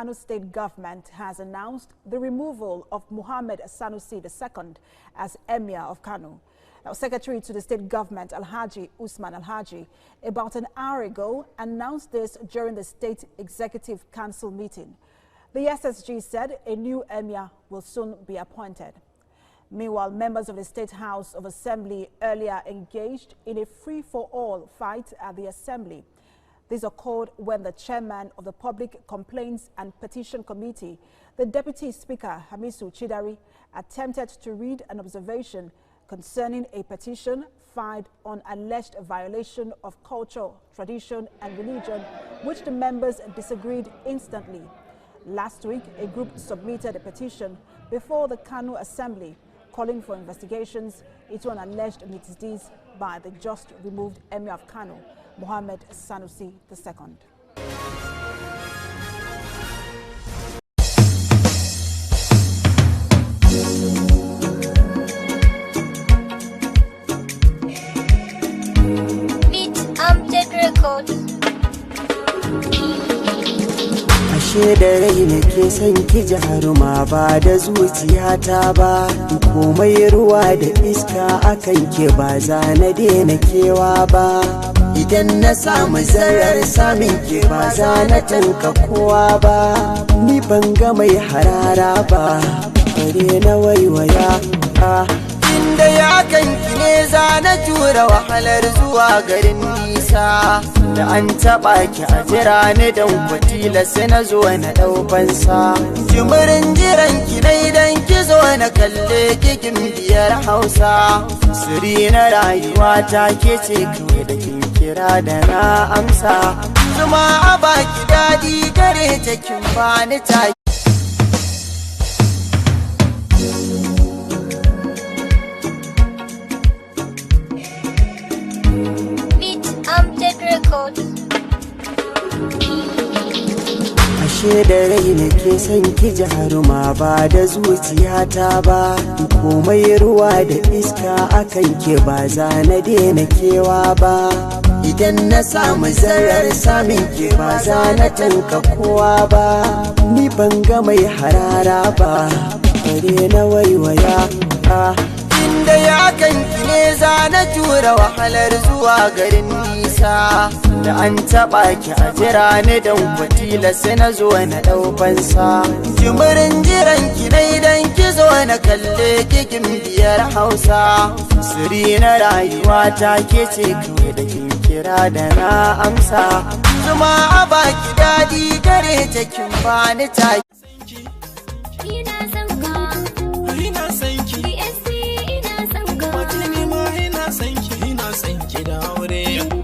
Kano state government has announced the removal of Muhammad SUNUSI II as Emir of Kano. Now, Secretary to the state government, ALHJ Usman ALHJ, about an hour ago announced this during the state executive council meeting. The SSG said a new Emir will soon be appointed. Meanwhile, members of the State House of Assembly earlier engaged in a free-for-all fight at the Assembly. This occurred when the chairman of the Public Complaints and Petition Committee, the Deputy Speaker Hamisu attempted to read an observation concerning a petition filed on alleged violation of culture, tradition and religion, which the members disagreed instantly. Last week, a group submitted a petition before the Kano Assembly calling for investigations into an alleged misdeeds by the just removed Emir of Kano, Muhammad SUNUSI II. Ashe da rai nake son ki jaruma ba da zuciyata ba, komai ruwa da iska akan ke ba za na daina kewa ba. Idan na samu zarar samin ke ba za na tanka kowa ba, ni ban ga mai harara ba bare na waiwaya. Inda ya kanki ne za na tura wahalar zuwa garin nisa, da an taɓa ki a jira ni don kwatila sai na zo na ɗaufansa. Jimirin jiran ki na idan ki zo na kalle kikin biyar Hausa, siri na rayuwa ta ke ce kawai da kin kira da na amsa. Zuma a baki daɗi gare ta kin bani ta. Ashe da rai nake son ki jaruma ba da zuciyata ba, komai ruwa da iska akan ke ba za na daina kewa ba. Idan na samu zarar samin ke ba za na tanka kowa ba, ni ban ga mai harara ba bare na waiwaya. Inda ya kanki ne za na tura wahalar zuwa garin nisa, da an taɓa ki a jira ni don kwatila sai na zo na ɗaufansa. Jimirin jiran ki na idan ki zo na kalle kikin biyar Hausa, siri na rayuwa ta ke ce kawai da kin kira da na amsa. Zuma a baki daɗi gare ta kin bani ta. Ina son ki da aure.